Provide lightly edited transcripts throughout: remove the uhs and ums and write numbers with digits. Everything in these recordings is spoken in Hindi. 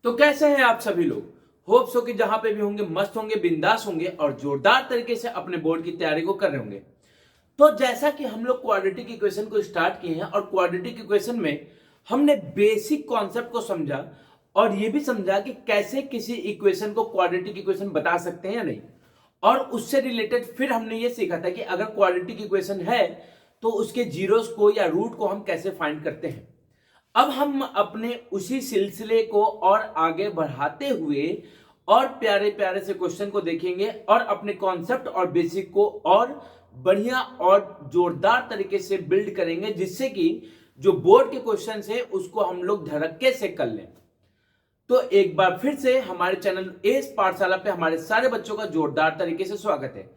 तो कैसे हैं आप सभी लोग। होप सो कि जहां पे भी होंगे मस्त होंगे, बिंदास होंगे और जोरदार तरीके से अपने बोर्ड की तैयारी को कर रहे होंगे। तो जैसा कि हम लोग क्वाड्रेटिक इक्वेशन को स्टार्ट किए हैं और क्वाड्रेटिक इक्वेशन में हमने बेसिक कॉन्सेप्ट को समझा और ये भी समझा कि कैसे किसी इक्वेशन को क्वाड्रेटिक इक्वेशन बता सकते हैं या नहीं। और उससे रिलेटेड फिर हमने ये सीखा था कि अगर क्वाड्रेटिक इक्वेशन है तो उसके जीरोस को या रूट को हम कैसे फाइंड करते हैं। अब हम अपने उसी सिलसिले को और आगे बढ़ाते हुए और प्यारे प्यारे से क्वेश्चन को देखेंगे और अपने कॉन्सेप्ट और बेसिक को और बढ़िया और जोरदार तरीके से बिल्ड करेंगे, जिससे कि जो बोर्ड के क्वेश्चन है उसको हम लोग धड़क्के से कर लें। तो एक बार फिर से हमारे चैनल एस पाठशाला पे हमारे सारे बच्चों का जोरदार तरीके से स्वागत है।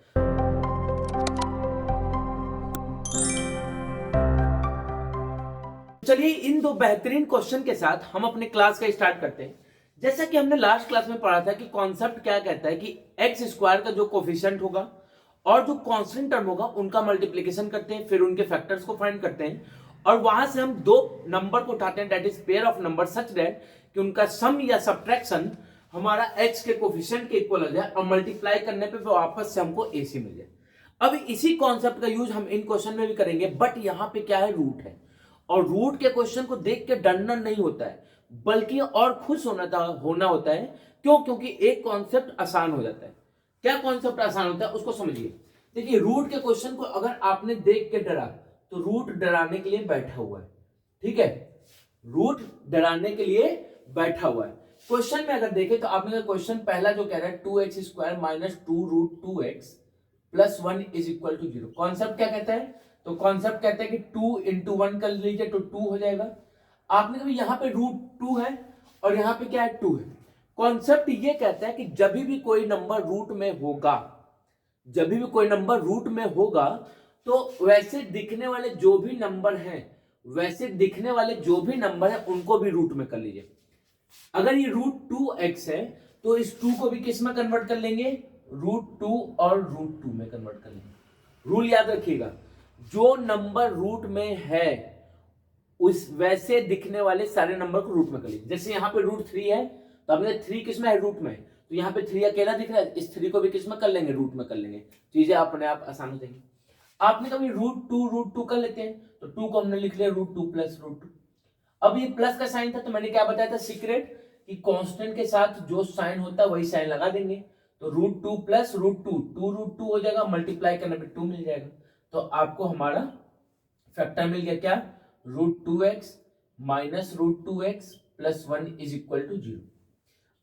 चलिए इन दो बेहतरीन क्वेश्चन के साथ हम अपने क्लास का स्टार्ट करते हैं। जैसा कि हमने लास्ट क्लास में पढ़ा था कि कॉन्सेप्ट क्या कहता है कि एक्स स्क्वायर का जो कोफिशिएंट होगा और जो कांस्टेंट टर्म होगा उनका मल्टीप्लिकेशन करते हैं, फिर उनके फैक्टर्स को फाइंड करते हैं और वहां से हम दो नंबर को उठाते हैं, that is pair of number such that कि उनका सम या सब्ट्रैक्शन हमारा एक्स के कोफिशिएंट के इक्वल हो जाए और मल्टीप्लाई करने पे वापस से हमको एसी मिल जाए। अब इसी कॉन्सेप्ट का यूज हम इन क्वेश्चन में भी करेंगे, बट यहां पे क्या है, रूट है। और रूट के क्वेश्चन को देख के डरना नहीं होता है, बल्कि और खुश होना होता है। क्यों? क्योंकि एक कॉन्सेप्ट आसान हो जाता है। क्या कॉन्सेप्ट आसान होता है उसको समझिए। देखिए रूट के क्वेश्चन को अगर आपने देख के डरा तो रूट डराने के लिए बैठा हुआ है, ठीक है। रूट डराने के लिए बैठा हुआ है। क्वेश्चन में अगर देखें तो आपने क्वेश्चन पहला जो कह रहा है 2x square minus 2√2x plus 1 is equal to 0। Concept क्या कहता है? तो कॉन्सेप्ट कहता है कि 2 इंटू 1 कर लीजिए तो 2 हो जाएगा। आपने कभी यहां पे √2 है और यहां पे क्या है, 2 है। कॉन्सेप्ट ये कहता है कि जब भी कोई नंबर रूट में होगा, जब भी कोई नंबर रूट में होगा तो वैसे दिखने वाले जो भी नंबर हैं, वैसे दिखने वाले जो भी नंबर है उनको भी रूट में कर लीजिए। अगर ये √2x है तो इस 2 को भी किस में कन्वर्ट कर लेंगे, √2 और √2 में कन्वर्ट कर लेंगे। रूल याद रखिएगा, जो नंबर रूट में है उस वैसे दिखने वाले सारे नंबर को रूट में कर लीजिए। जैसे यहाँ पे √3 है तो आपने 3 किस में है, रूट में, तो यहाँ पे 3 अकेला दिख रहा है, इस 3 को भी किस में कर लेंगे, रूट में कर लेंगे। चीजें अपने आप आसान हो जाएंगी। आपने कभी √2 कर लेते हैं तो 2 को हमने लिख लिया √2 प्लस √2। अब ये प्लस का साइन था तो मैंने क्या बताया था सीक्रेट, कि कांस्टेंट के साथ जो साइन होता है वही साइन लगा देंगे। तो √2 प्लस √2, 2√2 हो जाएगा, मल्टीप्लाई करने पे 2 मिल जाएगा। तो आपको हमारा फैक्टर मिल गया क्या, √2x minus √2x plus 1 is equal to 0।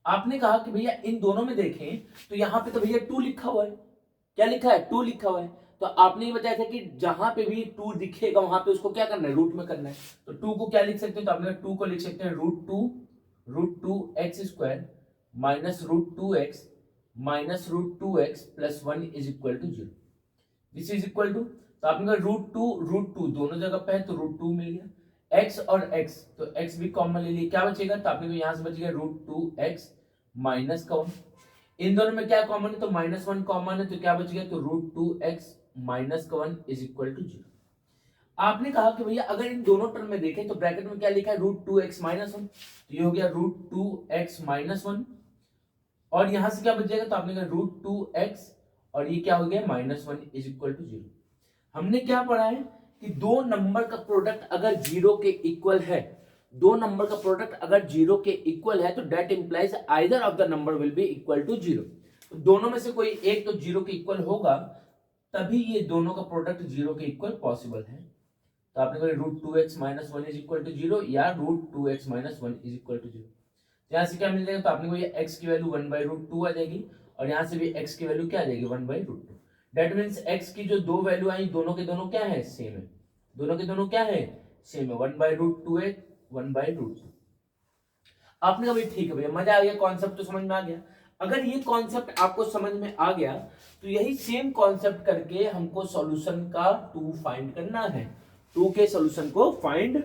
आपने कहा कि भैया इन दोनों में देखें तो यहां पे तो भैया 2 लिखा हुआ है। क्या लिखा है, 2 लिखा हुआ है। तो आपने ये बताया था कि जहां पे भी 2 दिखेगा वहां पे उसको क्या करना है, रूट में करना है। तो 2 को क्या लिख सकते हैं, तो आपने 2 को लिख सकते हैं √2x square minus √2x minus √2x plus 1 is equal to 0। This is equal to, तो आपने कहा √2 दोनों जगह पे है तो √2 मिल गया। x और x, तो x भी कॉमन ले लिए, क्या बचेगा, तो आपने यहां से बच गया √2x माइनस का 1। इन दोनों में क्या कॉमन है, तो -1 कॉमन है, तो क्या बच गया, तो √2x माइनस का 1 इज इक्वल टू 0। आपने कहा कि भैया अगर इन दोनों टर्म में देखें तो ब्रैकेट में क्या लिखा है, √2x माइनस 1, तो ये हो गया √2x माइनस 1 और यहां से क्या बच जाएगा, तो आपने कहा √2x और ये क्या हो गया, -1 इज इक्वल टू 0। हमने क्या पढ़ा है कि दो नंबर का प्रोडक्ट अगर 0 के इक्वल है, दो नंबर का प्रोडक्ट अगर 0 के इक्वल है तो that implies either of the number will be equal to 0। तो दोनों में से कोई एक तो 0 के इक्वल होगा, तभी ये दोनों का प्रोडक्ट 0 के इक्वल पॉसिबल है। तो आपने कहा √2x minus 1 is equal to 0 या √2x minus 1 is equal to 0। यहां से क्या मिल जाएगा, तो आपने को ये x की वैल्यू 1/√2 आ जाएगी और यहां से भी x की वैल्यू क्या आ जाएगी, 1/√2। दैट मींस x की जो दो वैल्यू आई दोनों के दोनों क्या है, सेम है। दोनों के दोनों क्या है, सेम है, 1/√2 है, 1/√2। आपने कहा ठीक है भैया, मजा आ गया, कॉन्सेप्ट तो समझ में आ गया। अगर ये कॉन्सेप्ट आपको समझ में आ गया तो यही सेम कॉन्सेप्ट करके हमको सॉल्यूशन का 2 फाइंड करना है, 2 के सॉल्यूशन को फाइंड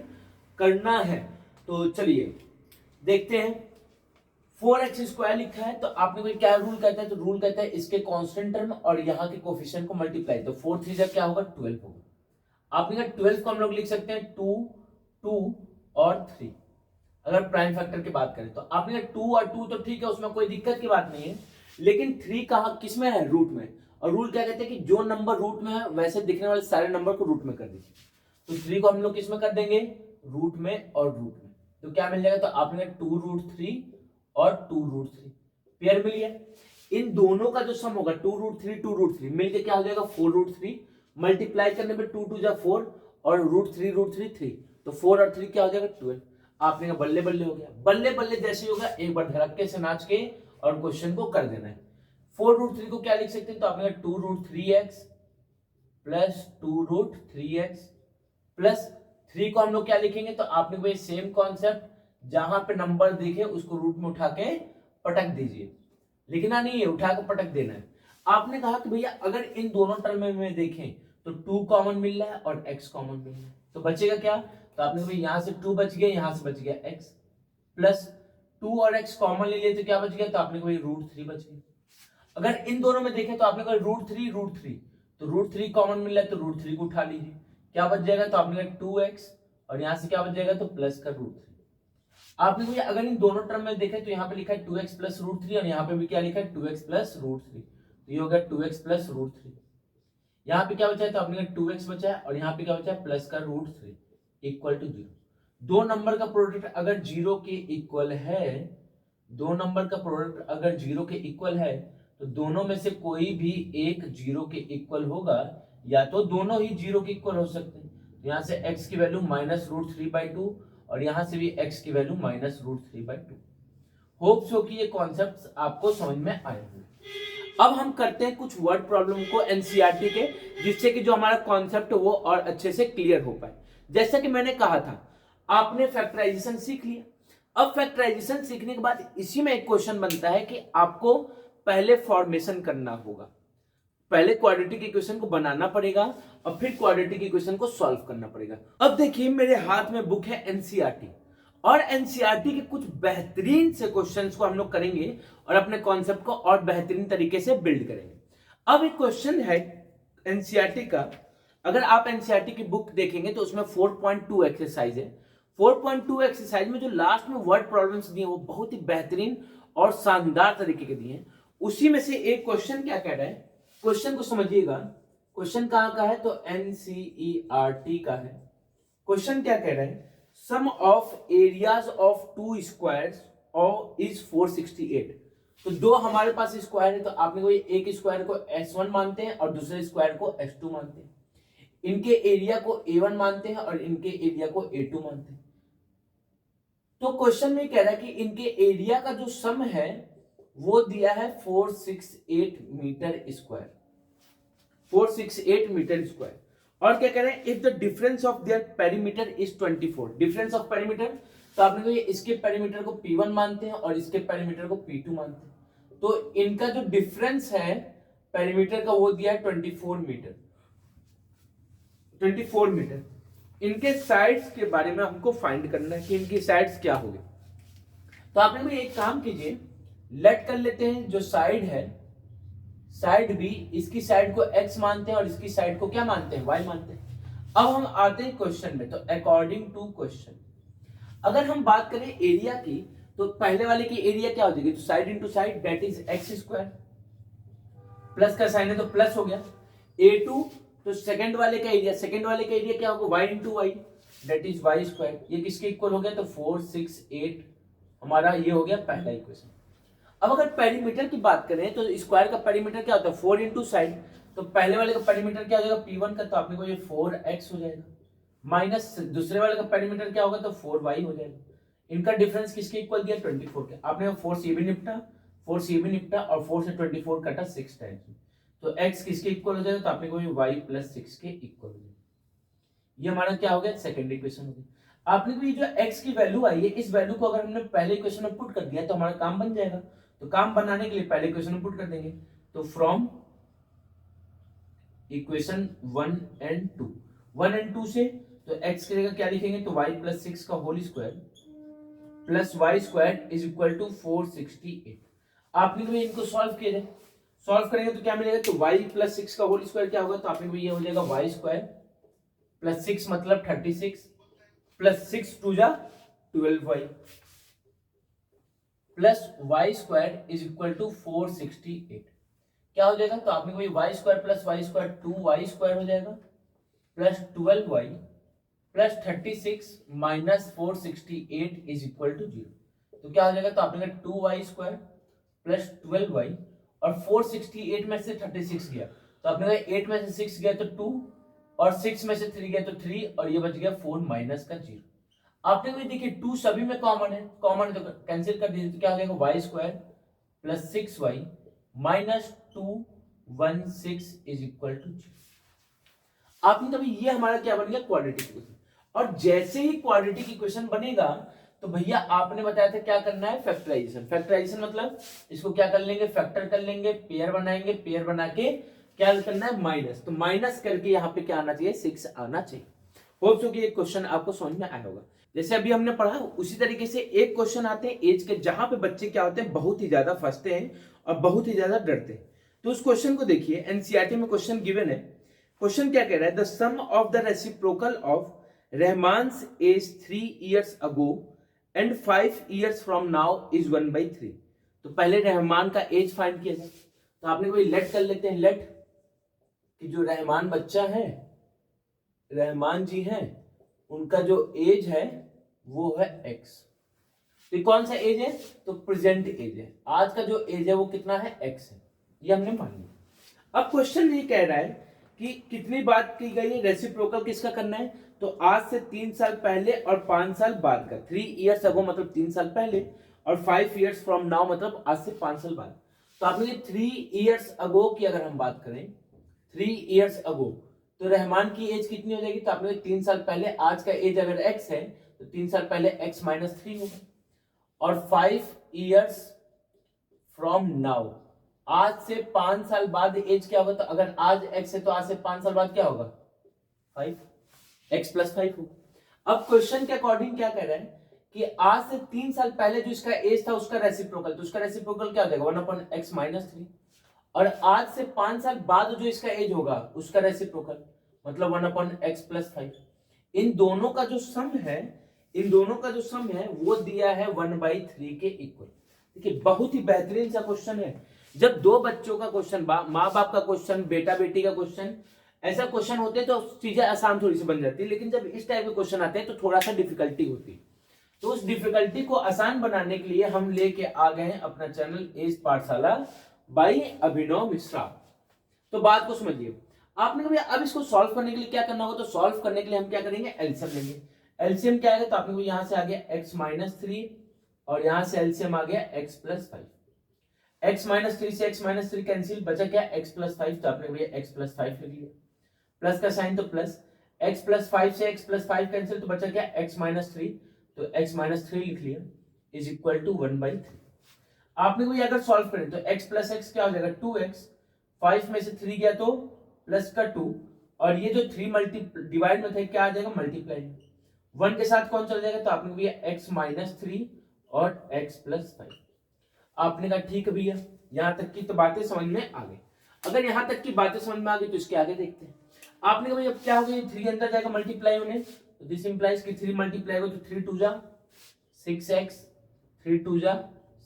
करना है। तो चलिए देखते हैं। 4x स्क्वायर लिखा है तो आपने कोई क्या रूल कहता है, तो रूल कहता है इसके कांस्टेंट टर्म और यहाँ के कोफिशिएंट को मल्टीप्लाई, तो 4 3 क्या होगा, 12 होगा। आपने कहा 12 को हम लोग लिख सकते हैं 2 2 और 3। अगर प्राइम फैक्टर की बात करें तो आपने 2 और 2 तो ठीक है, उसमें कोई दिक्कत की बात नहीं है, लेकिन 3 कहाँ किस में है, रूट में। और रूल क्या कहते हैं कि जो नंबर रूट में है वैसे दिखने वाले सारे नंबर को रूट में कर दीजिए। तो 3 को हम लोग किस में कर देंगे, रूट में और रूट में। तो क्या मिल जाएगा, तो आपने 2√3 और 2√3 पेयर मिल गया। इन दोनों का जो सम होगा 2√3 मिलके क्या हो जाएगा 4√3, मल्टीप्लाई करने पे 2 2 जा 4 और √3 3, तो 4 और 3 क्या हो जाएगा 12। आपने कहा बल्ले बल्ले हो गया, बल्ले बल्ले जैसे ही होगा एक बार धड़क्के से नाच के और क्वेश्चन को कर देना है। 4√3 को क्या लिख सकते हैं, तो आपने 2√3x प्लस 2√3x प्लस 3 को हम लोग क्या लिखेंगे, तो आपने वही सेम कॉन्सेप्ट, जहां पे नंबर दिखे उसको रूट में उठा के पटक दीजिए। लिखना नहीं है, उठा के पटक देना है। आपने कहा कि भैया अगर इन दोनों टर्म में देखें तो 2 कॉमन मिल रहा है और x कॉमन मिल रहा है, तो बचेगा क्या, तो आपने भाई यहां से 2 बच गया, यहां से बच गया x, प्लस 2 और x कॉमन ले लिए तो क्या बच गया, तो आपने भाई √3 बच गया। अगर इन दोनों में देखें तो आपने कहा √3 तो √3 कॉमन मिल रहा है, तो √3 को उठा लीजिए, क्या बच जाएगा, तो आपने कहा 2x और यहां से क्या बच जाएगा, तो प्लस का √3। आपने भैया अगर इन दोनों टर्म में देखें तो यहाँ पे लिखा है 2x प्लस √3 और यहाँ पे भी क्या लिखा है 2x प्लस √3, तो ये हो गया 2x प्लस √3। यहाँ पे क्या बचा है, तो आपने कहा 2x बचा है और यहाँ पे क्या बचा है प्लस का √3 इक्वल टू 0। दो नंबर का प्रोडक्ट अगर 0 के इक्वल है, दो नंबर का प्रोडक्ट अगर 0 के इक्वल है तो दोनों में से कोई भी एक 0 के इक्वल होगा, या तो दोनों ही 0 के इक्वल हो सकते हैं। तो यहाँ से x की वैल्यू -√3/2 और यहां से भी x की वैल्यू -√3/2। होप सो कि ये कॉन्सेप्ट्स आपको समझ में आए होंगे। अब हम करते हैं कुछ वर्ड प्रॉब्लम को एनसीईआरटी के, जिससे कि जो हमारा कॉन्सेप्ट वो और अच्छे से क्लियर हो पाए। जैसा कि मैंने कहा था, आपने फैक्टराइजेशन सीख लिया। अब फैक्टराइजेशन सीखने के बाद इसी में एक क्वेश्चन बनता है कि आपको पहले फॉर्मेशन करना होगा, पहले क्वाड्रेटिक इक्वेशन को बनाना पड़ेगा और फिर क्वाड्रेटिक इक्वेशन को सॉल्व करना पड़ेगा। अब देखिए मेरे हाथ में बुक है एनसीईआरटी, और एनसीईआरटी के कुछ बेहतरीन से क्वेश्चंस को हम लोग करेंगे और अपने कॉन्सेप्ट को और बेहतरीन तरीके से बिल्ड करेंगे। अब एक क्वेश्चन है एनसीईआरटी का, अगर आप एनसीईआरटी की बुक देखेंगे तो उसमें 4.2 एक्सरसाइज है। 4.2 एक्सरसाइज में जो लास्ट में वर्ड प्रॉब्लम्स दिए वो बहुत ही बेहतरीन और शानदार तरीके के दिए हैं। उसी में से एक क्वेश्चन क्या कह रहा है, क्वेश्चन को समझिएगा। क्वेश्चन कहां का है, तो एनसीईआरटी का है। क्वेश्चन क्या कह रहा है, सम ऑफ एरियाज ऑफ 2 स्क्वायर्स और इज 468। तो दो हमारे पास स्क्वायर है, तो आपने कोई एक स्क्वायर को s1 मानते हैं और दूसरे स्क्वायर को s2 मानते हैं। इनके एरिया को a1 मानते हैं और इनके एरिया को a2 मानते हैं। तो क्वेश्चन में कह रहा है कि इनके एरिया का जो सम है वो दिया है 468 मीटर स्क्वायर, 468 मीटर स्क्वायर। और क्या कह रहे हैं, if the difference of their perimeter is 24। Difference of perimeter, तो आपने को ये इसके पेरीमीटर को P1 मानते हैं और इसके पेरीमीटर को P2 मानते हैं। तो इनका जो डिफरेंस है पेरीमीटर का वो दिया है 24 मीटर, 24 मीटर। इनके साइड्स के बारे में हमको फाइंड करना है कि इनकी साइड्स क्या होगी। तो आपने भी एक काम कीजिए, लेट कर लेते हैं जो साइड है, साइड भी, इसकी साइड को x मानते हैं और इसकी साइड को क्या मानते हैं, y मानते हैं। अब हम आते हैं क्वेश्चन में। तो अकॉर्डिंग टू क्वेश्चन, अगर हम बात करें एरिया की, तो पहले वाले की एरिया क्या हो जाएगी, तो side into side that is x square, plus का साइन है तो प्लस हो गया। a2, तो सेकंड वाले का एरिया, सेकंड वाले का एरिया क्या होगा, y into y that is y square. ये किसके इक्वल हो गया, तो 468 हमारा ये हो गया पहला इक्वेशन। अब अगर पेरीमीटर की बात करें तो स्क्वायर का पेरीमीटर क्या होता है, 4 इंटू साइड। तो पहले वाले का पेरीमीटर क्या हो जाएगा P1 का, तो आपने को ये 4x हो जाएगा, माइनस दूसरे वाले का पेरीमीटर क्या होगा, तो 4y हो जाएगा। इनका डिफरेंस किसके इक्वल दिया, 24 के। आपने 4 से भी निपटा, 4 से भी निपटा और 4 से 24 कटा 6 टाइम्स, तो x किसके इक्वल हो जाएगा, तो आपने को y प्लस 6 के इक्वल हो जाएगा। ये हमारा क्या हो गया, सेकंड इक्वेशन हो गया। आपने को ये जो x की वैल्यू आई है, इस वैल्यू को अगर हमने पहले इक्वेशन में पुट कर दिया तो हमारा काम बन जाएगा। तो काम बनाने के लिए पहले इक्वेशन में पुट कर देंगे। तो फ्रॉम इक्वेशन 1 and 2, 1 and 2 से, तो x की जगह क्या लिखेंगे, तो y प्लस 6 का whole square plus y square is equal to 468। आपने को इनको सॉल्व किया जाए, सॉल्व करेंगे तो क्या मिलेगा, तो y प्लस 6 का होल स्क्वायर क्या होगा, तो आपने को ये हो जाएगा y स्क्वायर प्लस 6 मतलब 36 प्लस 6 2 जा 12y plus y square is equal to 468। क्या हो जाएगा? तो आपने कोई y square plus y square 2y square हो जाएगा plus 12y plus 36 minus 468 is equal to 0। तो क्या हो जाएगा? तो आपने कहा 2y स्क्वायर प्लस 12y और 468 में से 36 गया तो आपने कहा 8 में से 6 गया तो 2 और 6 में से 3 गया तो 3 और ये बच गया 4 माइनस का 0। आपने कहा देखिए 2 सभी में कॉमन है तो कैंसिल कर दीजिए। तो क्या हो जाएगा? Y square plus 6y minus 216 is equal to 0। आपने तभी ये हमारा क्या बन गया? Quadratic equation. और जैसे ही क्वाड्रेटिक इक्वेशन बनेगा तो भैया आपने बताया था क्या करना है? फैक्टराइजेशन। फैक्टराइजेशन मतलब इसको क्या कर लेंगे? फैक्टर कर लेंगे, पेयर बनाएंगे, पेयर बना के क्या करना है? माइनस। तो माइनस करके यहाँ पे क्या आना चाहिए? 6 आना चाहिए। होप सो कि ये क्वेश्चन आपको समझ में आया होगा। जैसे अभी हमने पढ़ा उसी तरीके से एक क्वेश्चन आते हैं एज के, जहां पे बच्चे क्या होते हैं? बहुत ही ज्यादा फंसते हैं और बहुत ही ज्यादा डरते हैं। तो उस क्वेश्चन को देखिए, एनसीईआरटी में क्वेश्चन गिवन है। क्वेश्चन क्या कह रहा है? The sum of the reciprocal of Rahman's age 3 years ago and 5 years from now is 1/3। तो पहले रहमान का एज फाइंड किया जाए। तो आपने कोई लेट कर लेते हैं, लेट कि जो रहमान बच्चा है, रहमान जी हैं, उनका जो एज है वो है x। तो कौन सा एज है? तो प्रेजेंट एज है। आज का जो एज है वो कितना है? x है। ये हमने मान लिया। अब क्वेश्चन ये कह रहा है कि कितनी बात की गई है? रेसिप्रोकल किसका करना है? तो आज से 3 साल पहले और 5 साल बाद का। 3 years अगो मतलब 3 साल पहले और 5 years फ्रॉम नाउ मतलब आज से 5 साल बाद। तो आपने 3 years अगो की अगर हम बात करें, 3 years अगो, तो रहमान की एज कितनी हो जाएगी? तो आपने 3 साल पहले, आज का एज अगर x है तो 3 साल पहले x माइनस 3 होगा और 5 years फ्रॉम नाउ, आज से 5 साल बाद एज क्या होगा? तो अगर आज x है तो आज से 5 साल बाद क्या होगा? 5, x प्लस 5 होगा। अब क्वेश्चन के अकॉर्डिंग क्या कह रहा है कि आज से 3 साल पहले जो इसका एज था उसका रेसिप्रोकल, तो उसका रेसिप्रोकल क्या हो जाएगा? 1/x minus 3। और आज से 5 साल बाद जो इसका एज होगा उसका रेसिप्रोकल मतलब 1/x प्लस 5। इन दोनों का जो सम है वो दिया है 1/3 के इक्वल। देखिए बहुत ही बेहतरीन सा क्वेश्चन है। जब दो बच्चों का क्वेश्चन, माँ बाप का क्वेश्चन, बेटा बेटी का क्वेश्चन, ऐसा क्वेश्चन होते हैं तो चीजें आसान थोड़ी सी बन जाती है। लेकिन जब इस टाइप के क्वेश्चन आते हैं तो थोड़ा सा डिफिकल्टी होती है। तो उस डिफिकल्टी को आसान बनाने के लिए हम लेके आ गए हैं अपना चैनल एज पाठशाला बाई अभिनव मिश्रा। तो बात को समझिए। आपने कभी अब इसको सॉल्व करने के लिए क्या करना होगा? तो सॉल्व करने के लिए हम क्या करेंगे? एलसीएम लेंगे। एलसीएम क्या आएगा? तो आपने को यहां से आ गया x माइनस 3 और यहां से एलसीएम आ गया x प्लस 5। x माइनस 3 से x माइनस 3 कैंसिल, बचा क्या? x plus 5। तो आपने भैया x प्लस 5 लिख लिया, प्लस का साइन तो प्लस, x प्लस 5 से x प्लस 5 कैंसिल, तो बचा क्या? x minus 3। तो x माइनस 3 लिख लिया इज इक्वल टू 1/3। आपने को अगर सॉल्व करें तो x प्लस x क्या हो जाएगा? 2x, 5 में से 3 गया तो प्लस का 2 और ये जो 3 डिवाइड में थे क्या आ जाएगा? मल्टीप्लाई। 1 के साथ कौन चल जाएगा? तो आपने भैया x माइनस 3 और x प्लस 5। आपने कहा ठीक है भैया, यहां तक की तो बातें समझ में आ गई। अगर यहां तक की बातें समझ में आ गई तो इसके आगे देखते हैं। आपने कहा भैया क्या हो गया? 3 अंदर जाएगा मल्टीप्लाई होने, तो दिस इंप्लाइज कि 3 मल्टीप्लाई हो तो 3 2 जा 6x, 3 2 जा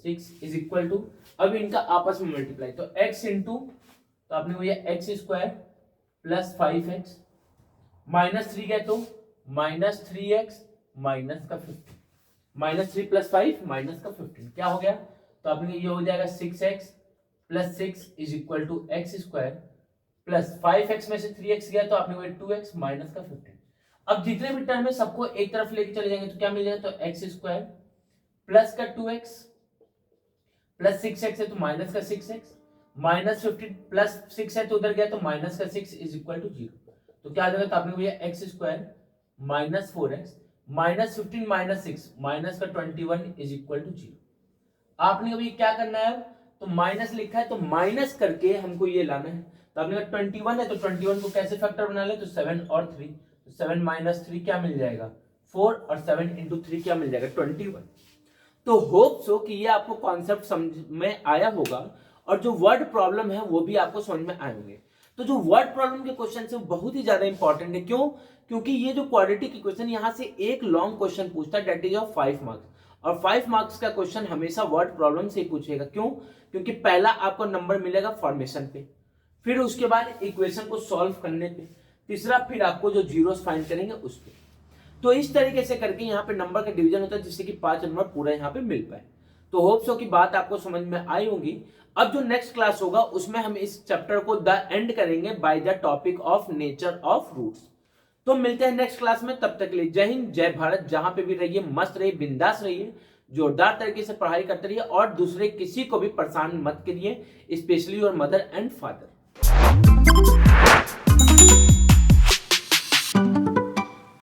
6 इज इक्वल टू, अब इनका आपस में मल्टीप्लाई, तो x इंटू, तो आपने भैया x square plus 5x minus 3 गए तो माइनस 3x माइनस का 15, माइनस 3 प्लस 5 माइनस का 15 क्या हो गया? तो आपने ये हो जाएगा 6x plus 6 is equal to x square plus 5x में से 3x गया तो आपने 2x माइनस का 15। अब जितने भी टर्म है सबको एक तरफ लेके चले जाएंगे तो क्या मिल जाएगा? तो x स्क्वायर प्लस का 2x प्लस 6x है तो माइनस का 6x माइनस 15 प्लस 6 है तो उधर गया तो माइनस का 6 इज इक्वल टू 0। तो क्या आ जाएगा? तो आपने भैया x square minus 4x minus 15 minus 6 minus का 21 इज इक्वल टू 0। आपने अभी क्या करना है? तो माइनस लिखा है तो माइनस करके हमको ये लाना है। तो आपने कहा 21 है तो 21 को कैसे फैक्टर बना ले? तो 7 और 3, तो 7 माइनस 3 क्या मिल जाएगा? 4 और 7 इंटू 3 क्या मिल जाएगा? 21। तो होप सो कि ये आपको कॉन्सेप्ट समझ में आया होगा और जो वर्ड प्रॉब्लम है वो भी आपको समझ में आए होंगे। तो जो वर्ड प्रॉब्लम के क्वेश्चन है वो बहुत ही ज्यादा इंपॉर्टेंट है। क्यों? क्योंकि ये जो क्वाड्रेटिक इक्वेशन यहाँ से एक लॉन्ग क्वेश्चन पूछता है, डेट इज ऑफ 5 मार्क्स, और 5 मार्क्स का क्वेश्चन हमेशा वर्ड प्रॉब्लम से ही पूछेगा। क्यों? क्योंकि पहला आपको नंबर मिलेगा फॉर्मेशन पे, फिर उसके बाद इक्वेशन को सॉल्व करने पे, तीसरा फिर आपको जो जीरोस फाइंड करेंगे उस पे। तो इस तरीके से करके यहाँ पे नंबर का डिवीजन होता है, जिससे कि 5 नंबर पूरा यहाँ पे मिल पाए। तो होप सो की बात आपको समझ में आई होगी। अब जो नेक्स्ट क्लास होगा उसमें हम इस चैप्टर को द एंड करेंगे by the topic of nature of roots. तो मिलते हैं नेक्स्ट क्लास में, तब तक के लिए जय हिंद जय भारत। जहां पे भी रहिए मस्त रहिए, बिंदास रहिए, जोरदार तरीके से पढ़ाई करते रहिए और दूसरे किसी को भी परेशान मत करिए, specially your mother and father.